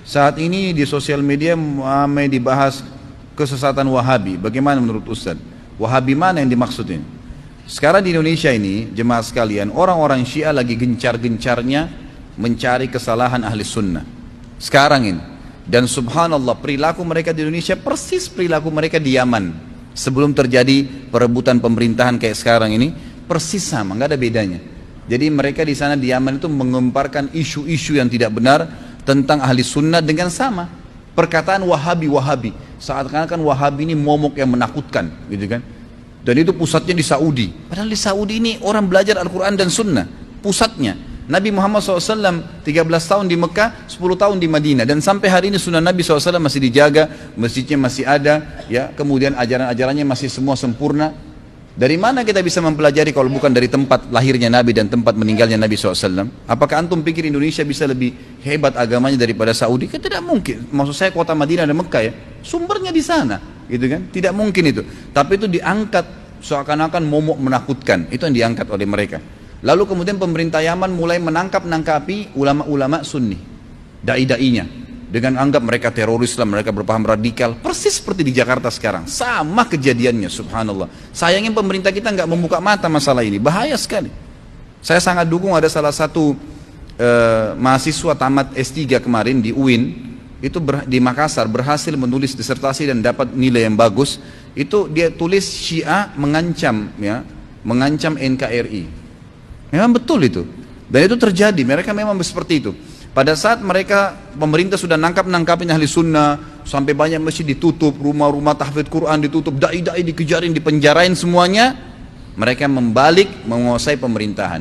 Saat ini di sosial media ramai dibahas kesesatan Wahabi. Bagaimana menurut Ustaz? Wahabi mana yang dimaksud ini? Sekarang di Indonesia ini, jemaah sekalian, orang-orang Syiah lagi gencar-gencarnya mencari kesalahan ahli sunnah. Sekarang ini. Dan subhanallah, perilaku mereka di Indonesia persis perilaku mereka di Yaman. Sebelum terjadi perebutan pemerintahan kayak sekarang ini, persis sama, nggak ada bedanya. Jadi mereka di sana di Yaman itu mengemparkan isu-isu yang tidak benar tentang ahli sunnah dengan sama. Perkataan Wahabi, seakan-akan Wahabi ini momok yang menakutkan, gitu kan? Dan itu pusatnya di Saudi. Padahal di Saudi ini orang belajar Al-Quran dan Sunnah, pusatnya. Nabi Muhammad SAW 13 tahun di Mekah, 10 tahun di Madinah, dan sampai hari ini sunnah Nabi SAW masih dijaga, masjidnya masih ada, ya, kemudian ajaran-ajarannya masih semua sempurna. Dari mana kita bisa mempelajari kalau bukan dari tempat lahirnya Nabi dan tempat meninggalnya Nabi SAW? Apakah antum pikir Indonesia bisa lebih hebat agamanya daripada Saudi? Kan tidak mungkin. Maksud saya kota Madinah dan Mekah ya, sumbernya di sana, gitu kan? Tidak mungkin itu. Tapi itu diangkat seakan-akan momok menakutkan. Itu yang diangkat oleh mereka. Lalu kemudian pemerintah Yaman mulai menangkap-nangkapi ulama-ulama Sunni, dai-dainya, dengan anggap mereka teroris lah, mereka berpaham radikal. Persis seperti di Jakarta sekarang, sama kejadiannya, subhanallah. Sayangnya pemerintah kita nggak membuka mata masalah ini, bahaya sekali. Saya sangat dukung ada salah satu mahasiswa tamat S3 kemarin di UIN, itu di Makassar, berhasil menulis disertasi dan dapat nilai yang bagus. Itu dia tulis Syiah mengancam, ya, mengancam NKRI. Memang betul itu, dan itu terjadi. Mereka memang seperti itu. Pada saat mereka, pemerintah sudah nangkapin ahli sunnah, sampai banyak masjid ditutup, rumah-rumah tahfidz Quran ditutup, dai-dai dikejarin, dipenjarain semuanya, mereka membalik menguasai pemerintahan.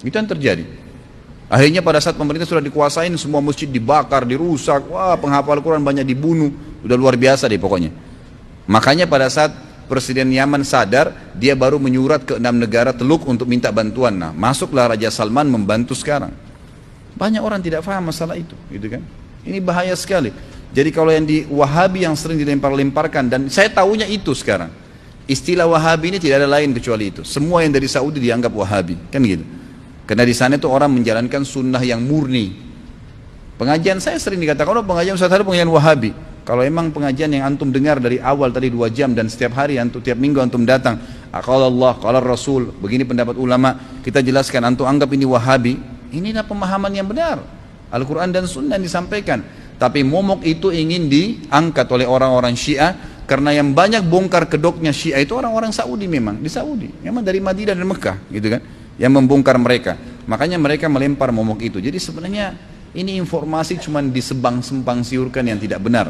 Itu yang terjadi. Akhirnya pada saat pemerintah sudah dikuasain, semua masjid dibakar, dirusak, wah, penghafal Quran banyak dibunuh, udah luar biasa deh pokoknya. Makanya pada saat Presiden Yaman sadar, dia baru menyurat ke 6 negara Teluk untuk minta bantuan. Nah, masuklah Raja Salman membantu sekarang. Banyak orang tidak paham masalah itu, gitu kan? Ini bahaya sekali. Jadi kalau yang di Wahabi yang sering dilempar-lemparkan, dan saya tahunya itu sekarang. Istilah Wahabi ini tidak ada lain kecuali itu. Semua yang dari Saudi dianggap Wahabi, kan gitu. Karena di sana itu orang menjalankan sunnah yang murni. Pengajian saya sering dikatakan, oh pengajian Ustaz Harun pengajian Wahabi. Kalau emang pengajian yang antum dengar dari awal tadi 2 jam dan setiap hari antum, tiap minggu antum datang, qala Allah, qala Rasul, begini pendapat ulama, kita jelaskan, antum anggap ini Wahabi, inilah pemahaman yang benar. Al-Quran dan Sunnah yang disampaikan. Tapi momok itu ingin diangkat oleh orang-orang Syiah, karena yang banyak bongkar kedoknya Syiah itu orang-orang Saudi memang, di Saudi. Memang dari Madinah dan Mekah, gitu kan, yang membongkar mereka. Makanya mereka melempar momok itu. Jadi sebenarnya ini informasi cuma disebang-sempang siurkan yang tidak benar.